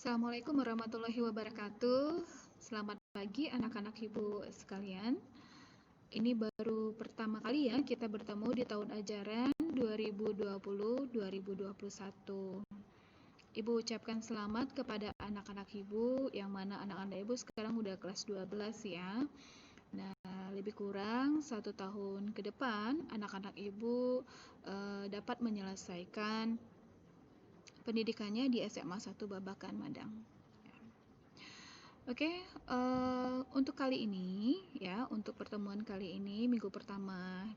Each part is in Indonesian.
Assalamualaikum warahmatullahi wabarakatuh. Selamat pagi anak-anak ibu sekalian. Ini baru pertama kali ya kita bertemu di tahun ajaran 2020-2021. Ibu ucapkan selamat kepada anak-anak ibu, yang mana anak-anak ibu sekarang udah kelas 12 ya. Nah, lebih kurang 1 tahun ke depan anak-anak ibu dapat menyelesaikan pendidikannya di SMA 1 Babakan Madang. Oke, untuk kali ini ya, untuk pertemuan kali ini minggu pertama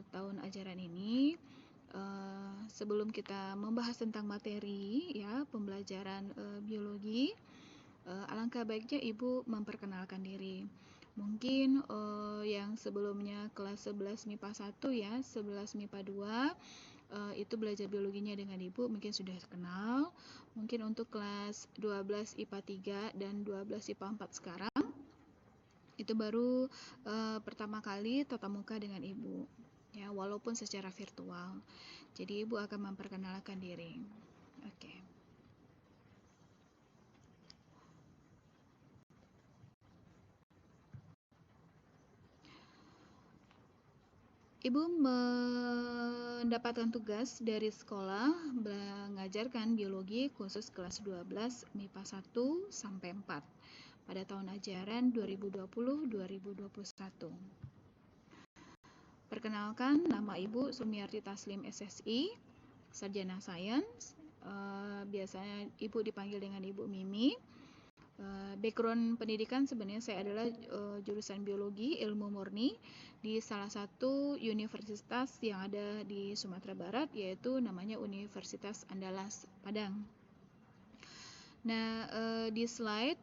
tahun ajaran ini, sebelum kita membahas tentang materi ya pembelajaran biologi, alangkah baiknya Ibu memperkenalkan diri. Mungkin yang sebelumnya kelas 11 MIPA 1 ya, 11 MIPA 2 itu belajar biologinya dengan Ibu mungkin sudah kenal. Mungkin untuk kelas 12 IPA 3 dan 12 IPA 4 sekarang itu baru pertama kali tatap muka dengan Ibu ya, walaupun secara virtual. Jadi Ibu akan memperkenalkan diri. Oke. Ibu mendapatkan tugas dari sekolah mengajarkan biologi khusus kelas 12 MIPA 1 sampai 4 pada tahun ajaran 2020-2021. Perkenalkan, nama Ibu Sumiarti Taslim SSI, Sarjana Sains. Biasanya Ibu dipanggil dengan Ibu Mimi. Background pendidikan sebenarnya saya adalah jurusan biologi ilmu murni di salah satu universitas yang ada di Sumatera Barat, yaitu namanya Universitas Andalas Padang. Nah, di slide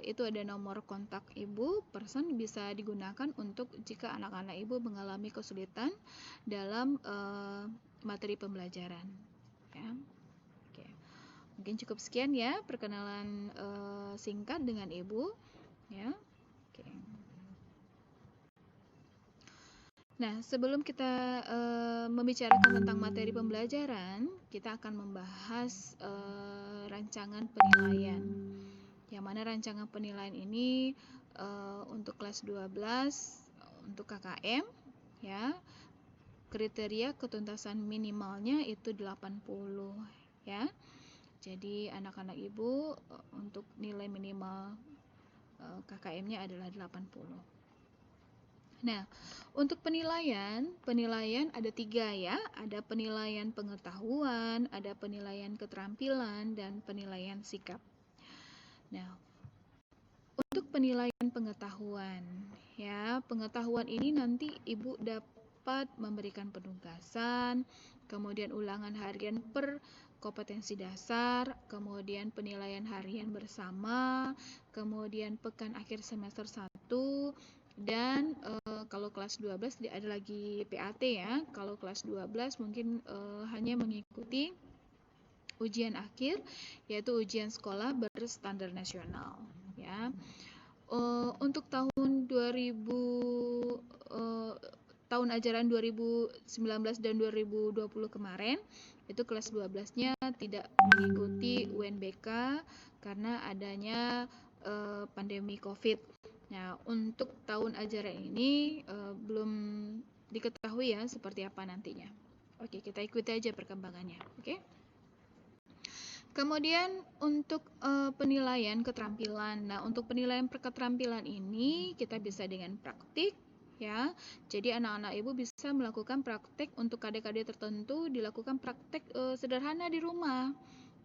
itu ada nomor kontak Ibu, person bisa digunakan untuk jika anak-anak Ibu mengalami kesulitan dalam materi pembelajaran ya. Mungkin cukup sekian ya perkenalan singkat dengan Ibu ya. Oke. Nah, sebelum kita membicarakan tentang materi pembelajaran, kita akan membahas rancangan penilaian. Yang mana rancangan penilaian ini untuk kelas 12 untuk KKM ya. Kriteria ketuntasan minimalnya itu 80 ya. Jadi anak-anak Ibu untuk nilai minimal KKM-nya adalah 80. Nah, untuk penilaian ada 3 ya. Ada penilaian pengetahuan, ada penilaian keterampilan, dan penilaian sikap. Nah, untuk penilaian pengetahuan ya, pengetahuan ini nanti Ibu dapat memberikan penugasan, kemudian ulangan harian per kompetensi dasar, kemudian penilaian harian bersama, kemudian pekan akhir semester 1, dan kalau kelas 12 ada lagi PAT ya. Kalau kelas 12 mungkin hanya mengikuti ujian akhir, yaitu ujian sekolah berstandar nasional ya. Untuk tahun 2000 tahun ajaran 2019 dan 2020 kemarin itu kelas 12-nya tidak mengikuti UNBK karena adanya pandemi COVID. Nah, untuk tahun ajaran ini belum diketahui ya seperti apa nantinya. Oke, kita ikuti aja perkembangannya. Oke. Kemudian untuk penilaian keterampilan. Nah, untuk penilaian keterampilan ini kita bisa dengan praktik ya. Jadi anak-anak Ibu bisa melakukan praktek untuk KD-KD tertentu, dilakukan praktek sederhana di rumah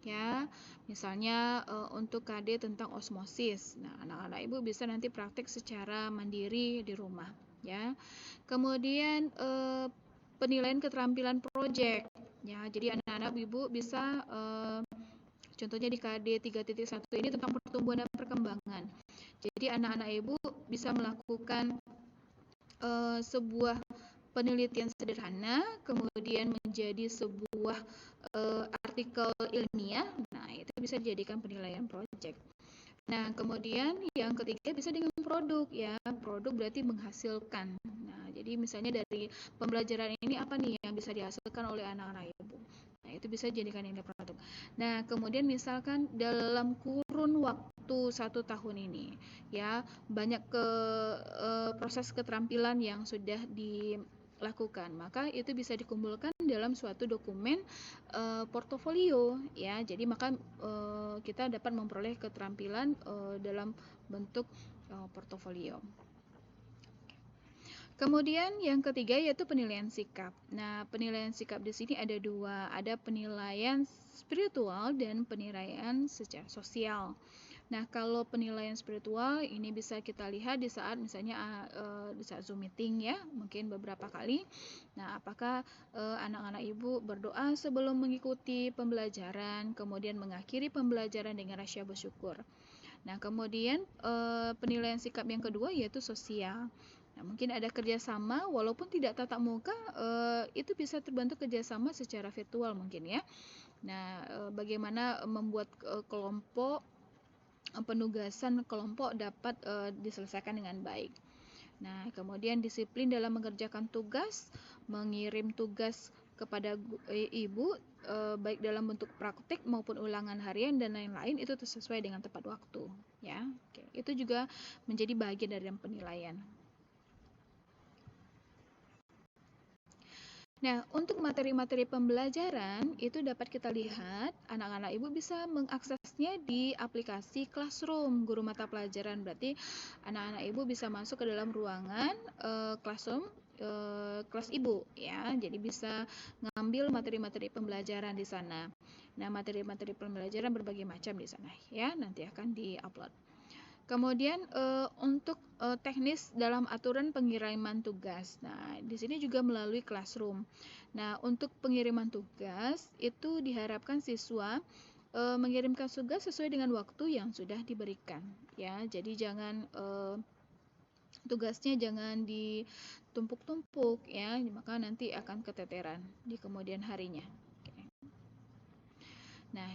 ya. Misalnya untuk KD tentang osmosis. Nah, anak-anak Ibu bisa nanti praktek secara mandiri di rumah ya. Kemudian penilaian keterampilan proyek ya. Jadi anak-anak Ibu bisa contohnya di KD 3.1 ini tentang pertumbuhan dan perkembangan. Jadi anak-anak Ibu bisa melakukan sebuah penelitian sederhana, kemudian menjadi sebuah artikel ilmiah. Nah, itu bisa dijadikan penilaian proyek. Nah, kemudian yang ketiga bisa dengan produk ya. Produk berarti menghasilkan. Nah, jadi misalnya dari pembelajaran ini apa nih yang bisa dihasilkan oleh anak-anak Ibu? Nah, itu bisa dijadikan nilai produk. Nah, kemudian misalkan dalam kurun waktu 1 tahun ini, ya, banyak proses keterampilan yang sudah dilakukan, maka itu bisa dikumpulkan dalam suatu dokumen portofolio, ya. Jadi maka kita dapat memperoleh keterampilan dalam bentuk portofolio. Kemudian yang ketiga yaitu penilaian sikap. Nah, penilaian sikap di sini ada dua, ada penilaian spiritual dan penilaian secara sosial. Nah, kalau penilaian spiritual ini bisa kita lihat di saat misalnya di saat Zoom meeting, ya, mungkin beberapa kali. Nah, apakah anak-anak ibu berdoa sebelum mengikuti pembelajaran, kemudian mengakhiri pembelajaran dengan rasa bersyukur. Nah, kemudian penilaian sikap yang kedua yaitu sosial. Nah, mungkin ada kerjasama, walaupun tidak tatap muka, itu bisa terbentuk kerjasama secara virtual mungkin, ya. Nah, bagaimana membuat kelompok, penugasan kelompok dapat diselesaikan dengan baik. Nah, kemudian disiplin dalam mengerjakan tugas, mengirim tugas kepada ibu, baik dalam bentuk praktik maupun ulangan harian dan lain-lain, itu sesuai dengan tepat waktu, ya. Oke, itu juga menjadi bagian dari penilaian. Nah, untuk materi-materi pembelajaran itu dapat kita lihat anak-anak ibu bisa mengaksesnya di aplikasi Classroom guru mata pelajaran. Berarti anak-anak ibu bisa masuk ke dalam ruangan Classroom kelas ibu, ya. Jadi bisa ngambil materi-materi pembelajaran di sana. Nah, materi-materi pembelajaran berbagai macam di sana, ya. Nanti akan di-upload. Kemudian untuk teknis dalam aturan pengiriman tugas. Nah, di sini juga melalui Classroom. Nah, untuk pengiriman tugas itu diharapkan siswa mengirimkan tugas sesuai dengan waktu yang sudah diberikan, ya. Jadi jangan tugasnya jangan ditumpuk-tumpuk, ya, maka nanti akan keteteran di kemudian harinya. Nah,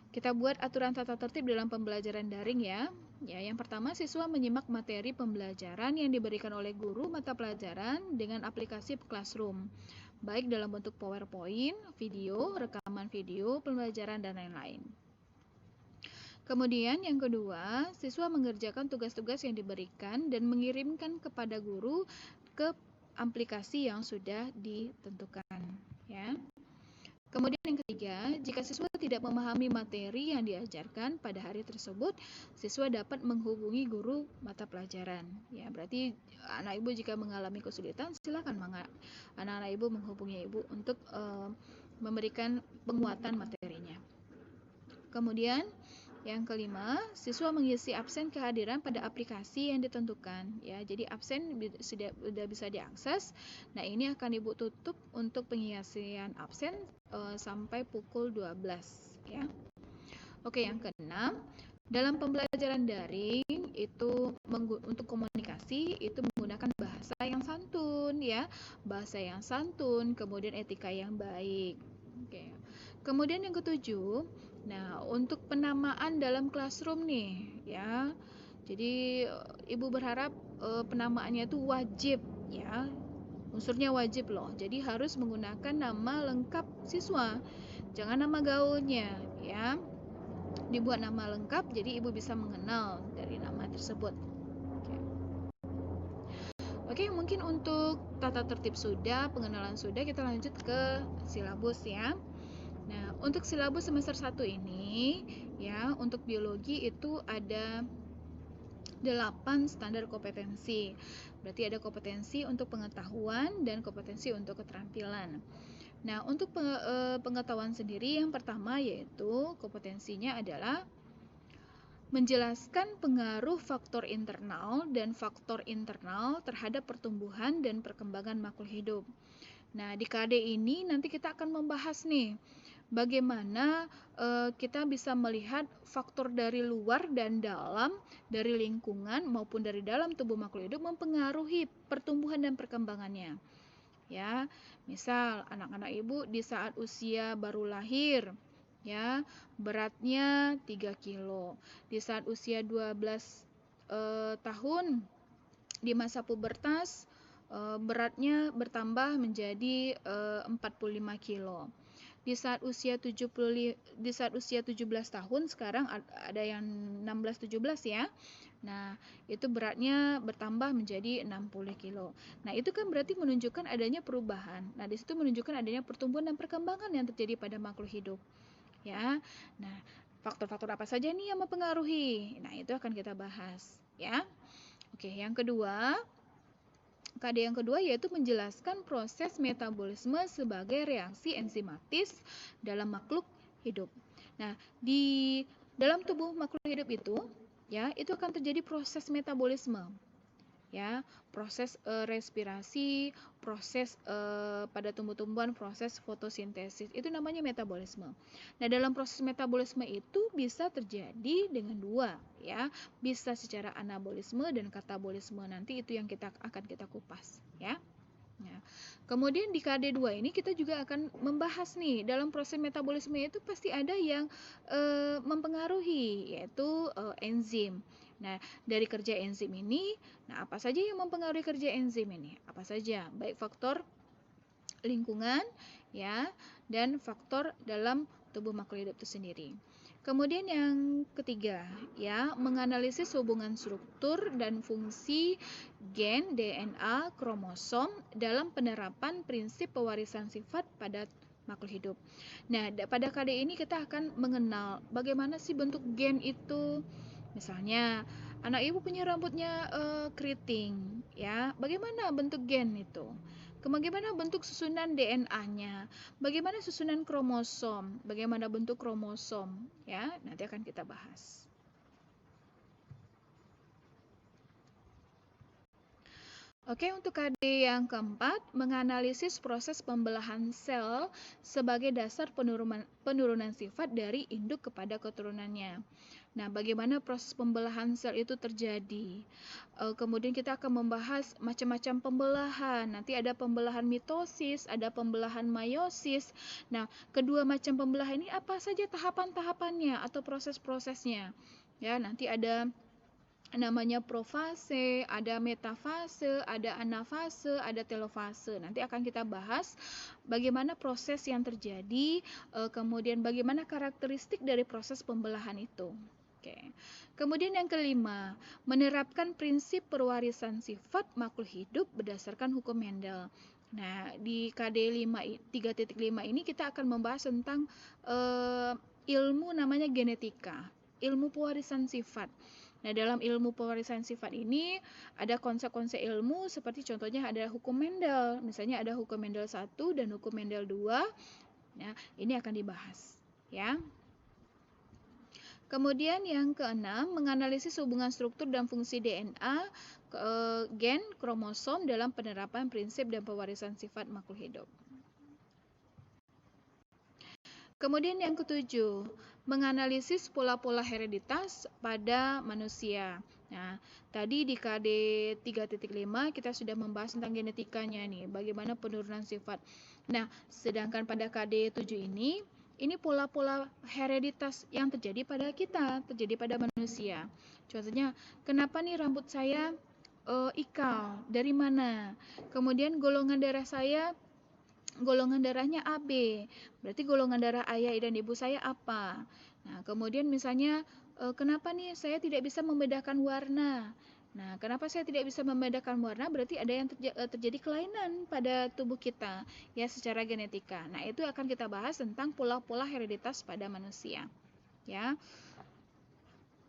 kita buat aturan tata tertib dalam pembelajaran daring, ya. Ya, yang pertama, siswa menyimak materi pembelajaran yang diberikan oleh guru mata pelajaran dengan aplikasi Classroom, baik dalam bentuk PowerPoint, video, rekaman video, pembelajaran, dan lain-lain. Kemudian yang kedua, siswa mengerjakan tugas-tugas yang diberikan dan mengirimkan kepada guru ke aplikasi yang sudah ditentukan, ya. Kemudian yang ketiga, jika siswa tidak memahami materi yang diajarkan pada hari tersebut, siswa dapat menghubungi guru mata pelajaran. Ya, berarti anak ibu jika mengalami kesulitan, silakan anak-anak ibu menghubungi ibu untuk memberikan penguatan materinya. Kemudian yang kelima, siswa mengisi absen kehadiran pada aplikasi yang ditentukan, ya. Jadi absen sudah bisa diakses. Nah, ini akan ibu tutup untuk pengisian absen sampai pukul 12, ya. Oke, yang keenam, dalam pembelajaran daring itu untuk komunikasi itu menggunakan bahasa yang santun, ya. Bahasa yang santun, kemudian etika yang baik. Oke. Kemudian yang ketujuh, nah, untuk penamaan dalam Classroom nih, ya. Jadi ibu berharap penamaannya itu wajib, ya. Unsurnya wajib loh. Jadi harus menggunakan nama lengkap siswa. Jangan nama gaulnya, ya. Dibuat nama lengkap jadi ibu bisa mengenal dari nama tersebut. Oke, mungkin untuk tata tertib sudah, pengenalan sudah, kita lanjut ke silabus, ya. Nah, untuk silabus semester 1 ini, ya, untuk biologi itu ada 8 standar kompetensi. Berarti ada kompetensi untuk pengetahuan dan kompetensi untuk keterampilan. Nah, untuk pengetahuan sendiri, yang pertama yaitu kompetensinya adalah menjelaskan pengaruh faktor internal dan faktor internal terhadap pertumbuhan dan perkembangan makhluk hidup. Nah, di KD ini nanti kita akan membahas nih bagaimana kita bisa melihat faktor dari luar dan dalam, dari lingkungan maupun dari dalam tubuh makhluk hidup mempengaruhi pertumbuhan dan perkembangannya. Ya, misal anak-anak ibu di saat usia baru lahir, ya, beratnya 3 kilo. Di saat usia 12 tahun di masa pubertas, beratnya bertambah menjadi 45 kilo. di saat usia 17 tahun, sekarang ada yang 16-17 ya. Nah, itu beratnya bertambah menjadi 60 kilo. Nah, itu kan berarti menunjukkan adanya perubahan. Nah, di situ menunjukkan adanya pertumbuhan dan perkembangan yang terjadi pada makhluk hidup. Ya. Nah, faktor-faktor apa saja nih yang mempengaruhi? Nah, itu akan kita bahas, ya. Oke, yang kedua, KD yang kedua yaitu menjelaskan proses metabolisme sebagai reaksi enzimatis dalam makhluk hidup. Nah, di dalam tubuh makhluk hidup itu, ya, itu akan terjadi proses metabolisme. Ya, proses respirasi, proses pada tumbuh-tumbuhan, proses fotosintesis, itu namanya metabolisme. Nah, dalam proses metabolisme itu bisa terjadi dengan dua, ya, bisa secara anabolisme dan katabolisme. Nanti itu yang akan kita kupas, ya. Nah, kemudian di KD2 ini kita juga akan membahas nih, dalam proses metabolisme itu pasti ada yang mempengaruhi, yaitu enzim. Nah, dari kerja enzim ini, nah apa saja yang mempengaruhi kerja enzim ini? Apa saja? Baik faktor lingkungan, ya, dan faktor dalam tubuh makhluk hidup itu sendiri. Kemudian yang ketiga, ya, menganalisis hubungan struktur dan fungsi gen, DNA, kromosom dalam penerapan prinsip pewarisan sifat pada makhluk hidup. Nah, pada KD ini kita akan mengenal bagaimana sih bentuk gen itu. Misalnya, anak ibu punya rambutnya keriting, ya. Bagaimana bentuk gen itu? Bagaimana bentuk susunan DNA-nya? Bagaimana susunan kromosom? Bagaimana bentuk kromosom? Ya, nanti akan kita bahas. Oke, untuk KD yang keempat, menganalisis proses pembelahan sel sebagai dasar penurunan sifat dari induk kepada keturunannya. Nah, bagaimana proses pembelahan sel itu terjadi? Kemudian kita akan membahas macam-macam pembelahan. Nanti ada pembelahan mitosis, ada pembelahan meiosis. Nah, kedua macam pembelahan ini apa saja tahapan-tahapannya atau proses-prosesnya? Ya, nanti ada namanya profase, ada metafase, ada anafase, ada telofase. Nanti akan kita bahas bagaimana proses yang terjadi, kemudian bagaimana karakteristik dari proses pembelahan itu. Oke. Kemudian yang kelima, menerapkan prinsip perwarisan sifat makhluk hidup berdasarkan hukum Mendel. Nah, di KD 3.5 ini kita akan membahas tentang ilmu namanya genetika, ilmu pewarisan sifat. Nah, dalam ilmu pewarisan sifat ini ada konsep-konsep ilmu seperti contohnya ada hukum Mendel. Misalnya ada hukum Mendel 1 dan hukum Mendel 2. Nah, ini akan dibahas, ya. Kemudian yang keenam, menganalisis hubungan struktur dan fungsi DNA, gen, kromosom dalam penerapan prinsip dan pewarisan sifat makhluk hidup. Kemudian yang ketujuh, menganalisis pola-pola hereditas pada manusia. Nah, tadi di KD 3.5 kita sudah membahas tentang genetikanya nih, bagaimana penurunan sifat. Nah, sedangkan pada KD 7 ini pola-pola hereditas yang terjadi pada kita, terjadi pada manusia. Contohnya, kenapa nih rambut saya ikal? Dari mana? Kemudian golongan darahnya AB, berarti golongan darah ayah dan ibu saya apa? Nah, kemudian misalnya, kenapa nih saya tidak bisa membedakan warna? Nah, kenapa saya tidak bisa membedakan warna? Berarti ada yang terjadi kelainan pada tubuh kita, ya, secara genetika. Nah, itu akan kita bahas tentang pola-pola hereditas pada manusia, ya.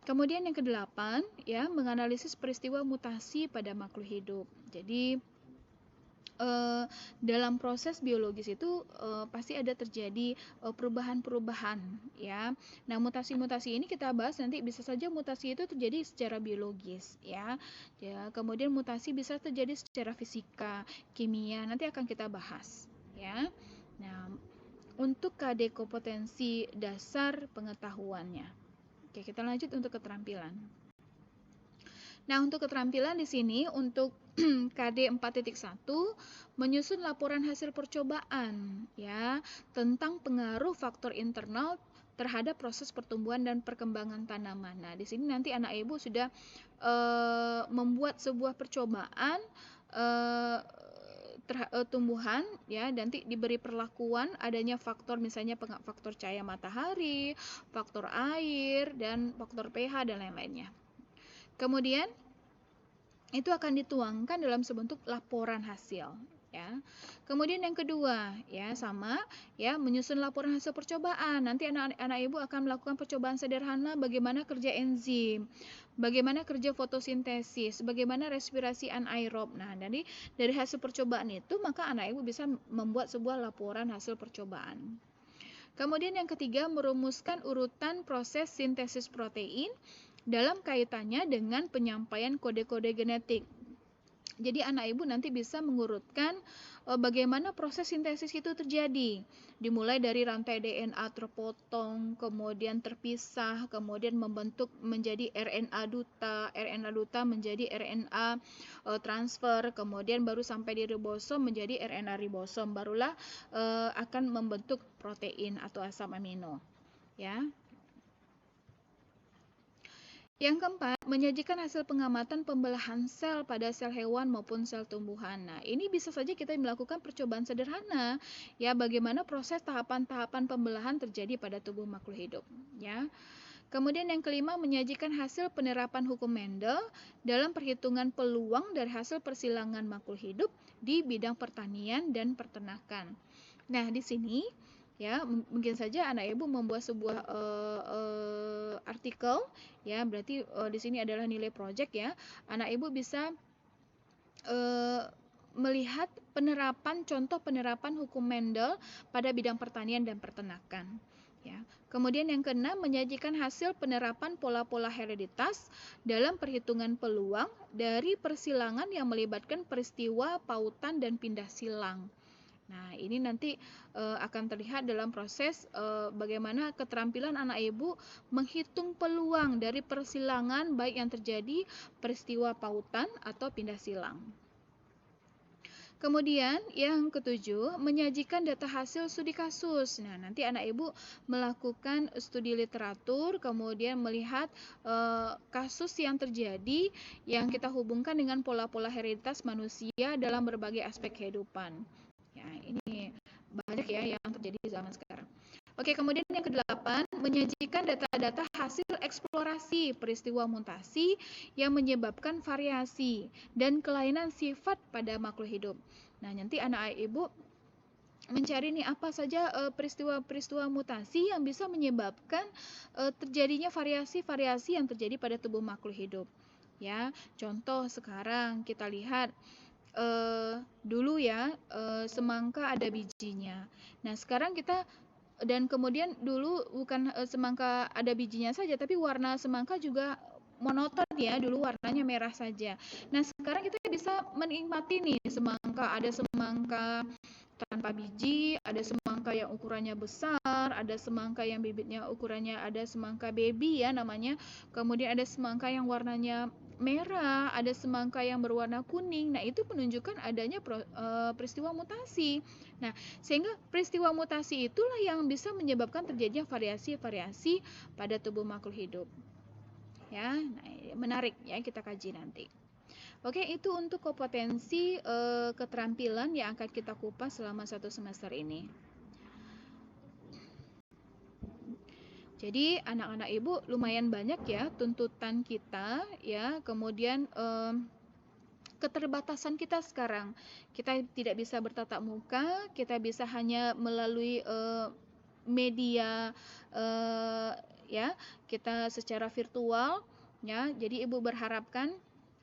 Kemudian yang kedelapan, ya, menganalisis peristiwa mutasi pada makhluk hidup. Jadi, dalam proses biologis itu pasti ada terjadi perubahan-perubahan, ya. Nah, mutasi-mutasi ini kita bahas nanti, bisa saja mutasi itu terjadi secara biologis, ya. Kemudian mutasi bisa terjadi secara fisika, kimia, nanti akan kita bahas, ya. Nah, untuk KD kompetensi dasar pengetahuannya. Oke, kita lanjut untuk keterampilan. Nah, untuk keterampilan di sini untuk KD 4.1 menyusun laporan hasil percobaan, ya, tentang pengaruh faktor internal terhadap proses pertumbuhan dan perkembangan tanaman. Nah, di sini nanti anak ibu sudah membuat sebuah percobaan tumbuhan ya, nanti diberi perlakuan adanya faktor misalnya faktor cahaya matahari, faktor air, dan faktor pH dan lain-lainnya. Kemudian itu akan dituangkan dalam sebentuk laporan hasil ya. Kemudian yang kedua ya sama ya, menyusun laporan hasil percobaan. Nanti anak ibu akan melakukan percobaan sederhana bagaimana kerja enzim, bagaimana kerja fotosintesis, bagaimana respirasi anaerob. Nah, dari hasil percobaan itu maka anak ibu bisa membuat sebuah laporan hasil percobaan. Kemudian yang ketiga, merumuskan urutan proses sintesis protein dalam kaitannya dengan penyampaian kode-kode genetik. Jadi anak ibu nanti bisa mengurutkan bagaimana proses sintesis itu terjadi. Dimulai dari rantai DNA terpotong, kemudian terpisah, kemudian membentuk menjadi RNA duta menjadi RNA transfer, kemudian baru sampai di ribosom menjadi RNA ribosom, barulah akan membentuk protein atau asam amino. Ya. Yang keempat, menyajikan hasil pengamatan pembelahan sel pada sel hewan maupun sel tumbuhan. Nah, ini bisa saja kita melakukan percobaan sederhana, ya, bagaimana proses tahapan-tahapan pembelahan terjadi pada tubuh makhluk hidup, ya. Kemudian yang kelima, menyajikan hasil penerapan hukum Mendel dalam perhitungan peluang dari hasil persilangan makhluk hidup di bidang pertanian dan peternakan. Nah, di sini ya mungkin saja anak ibu membuat sebuah artikel ya, berarti di sini adalah nilai project ya. Anak ibu bisa melihat contoh penerapan hukum Mendel pada bidang pertanian dan peternakan ya. Kemudian yang keenam, menyajikan hasil penerapan pola-pola hereditas dalam perhitungan peluang dari persilangan yang melibatkan peristiwa pautan dan pindah silang. Nah, ini nanti akan terlihat dalam proses bagaimana keterampilan anak ibu menghitung peluang dari persilangan baik yang terjadi peristiwa pautan atau pindah silang. Kemudian yang ketujuh, menyajikan data hasil studi kasus. Nah, nanti anak ibu melakukan studi literatur, kemudian melihat kasus yang terjadi yang kita hubungkan dengan pola-pola hereditas manusia dalam berbagai aspek kehidupan. Ya, ini banyak ya yang terjadi di zaman sekarang. Oke, kemudian yang kedelapan, menyajikan data-data hasil eksplorasi peristiwa mutasi yang menyebabkan variasi dan kelainan sifat pada makhluk hidup. Nah, nanti anak ibu mencari nih apa saja peristiwa-peristiwa mutasi yang bisa menyebabkan terjadinya variasi-variasi yang terjadi pada tubuh makhluk hidup. Ya, contoh sekarang kita lihat dulu ya semangka ada bijinya. Nah, sekarang kita dan kemudian dulu bukan semangka ada bijinya saja, tapi warna semangka juga monoton ya, dulu warnanya merah saja. Nah, sekarang kita bisa menikmati nih semangka, ada semangka tanpa biji, ada semangka yang ukurannya besar, ada semangka yang bibitnya ukurannya, ada semangka baby ya namanya. Kemudian ada semangka yang warnanya merah, ada semangka yang berwarna kuning. Nah, itu menunjukkan adanya peristiwa mutasi. Nah, sehingga peristiwa mutasi itulah yang bisa menyebabkan terjadinya variasi-variasi pada tubuh makhluk hidup. Ya, nah, menarik ya, kita kaji nanti. Oke, itu untuk kompetensi keterampilan yang akan kita kupas selama 1 semester ini. Jadi anak-anak ibu lumayan banyak ya tuntutan kita ya, kemudian keterbatasan kita sekarang. Kita tidak bisa bertatap muka, kita bisa hanya melalui media ya, kita secara virtual ya. Jadi ibu berharapkan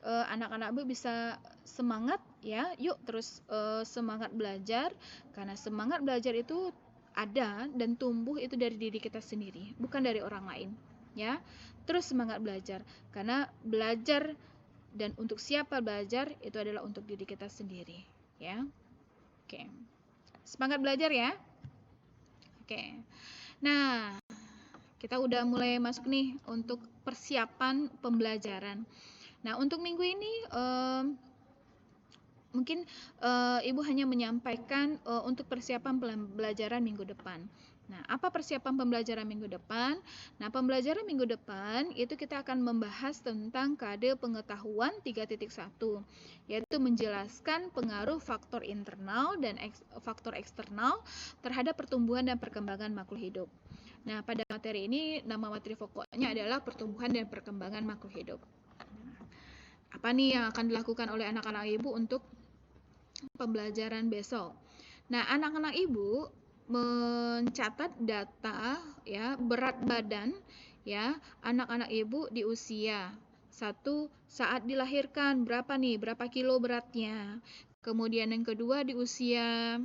anak-anak ibu bisa semangat ya, yuk terus semangat belajar, karena semangat belajar itu ada dan tumbuh itu dari diri kita sendiri, bukan dari orang lain ya. Terus semangat belajar, karena belajar dan untuk siapa belajar itu adalah untuk diri kita sendiri ya. Oke, semangat belajar ya. Oke, nah kita udah mulai masuk nih untuk persiapan pembelajaran. Nah, untuk minggu ini mungkin ibu hanya menyampaikan untuk persiapan pembelajaran minggu depan. Nah, apa persiapan pembelajaran minggu depan? Nah, pembelajaran minggu depan itu kita akan membahas tentang KD pengetahuan 3.1, yaitu menjelaskan pengaruh faktor internal dan faktor eksternal terhadap pertumbuhan dan perkembangan makhluk hidup. Nah, pada materi ini nama materi pokoknya adalah pertumbuhan dan perkembangan makhluk hidup. Apa nih yang akan dilakukan oleh anak-anak ibu untuk pembelajaran besok? Nah, anak-anak ibu mencatat data ya berat badan ya anak-anak ibu di usia 1 saat dilahirkan, berapa kilo beratnya. Kemudian yang kedua di usia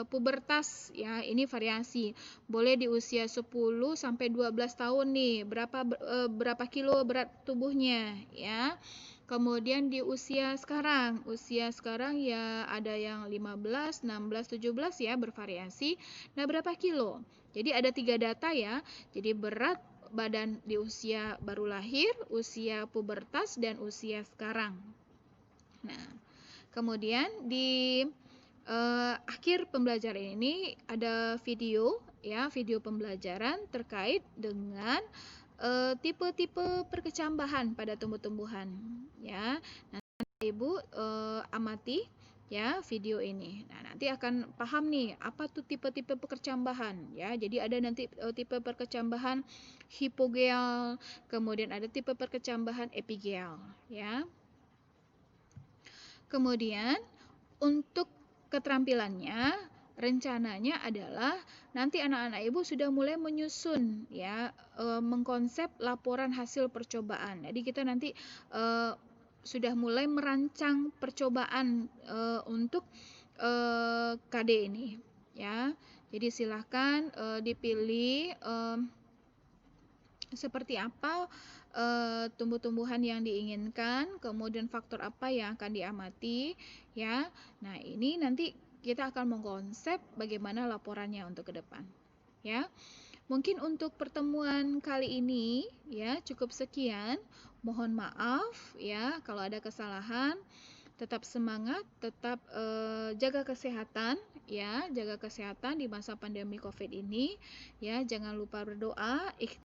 pubertas ya, ini variasi. Boleh di usia 10 sampai 12 tahun nih, berapa kilo berat tubuhnya ya. Kemudian di usia sekarang ya ada yang 15, 16, 17 ya, bervariasi. Nah, berapa kilo? Jadi ada 3 data ya. Jadi berat badan di usia baru lahir, usia pubertas, dan usia sekarang. Nah, kemudian di akhir pembelajaran ini ada video ya, video pembelajaran terkait dengan tipe-tipe perkecambahan pada tumbuh-tumbuhan ya. Nanti Ibu amati ya video ini. Nah, nanti akan paham nih apa tuh tipe-tipe perkecambahan ya. Jadi ada nanti tipe perkecambahan hipogeal, kemudian ada tipe perkecambahan epigeal ya. Kemudian untuk keterampilannya rencananya adalah nanti anak-anak ibu sudah mulai menyusun ya, mengkonsep laporan hasil percobaan. Jadi kita nanti sudah mulai merancang percobaan untuk KD ini ya. Jadi silahkan dipilih seperti apa tumbuh-tumbuhan yang diinginkan, kemudian faktor apa yang akan diamati ya. Nah, ini nanti kita akan mengkonsep bagaimana laporannya untuk ke depan ya. Mungkin untuk pertemuan kali ini ya cukup sekian. Mohon maaf ya kalau ada kesalahan. Tetap semangat, tetap jaga kesehatan ya, jaga kesehatan di masa pandemi Covid ini ya. Jangan lupa berdoa,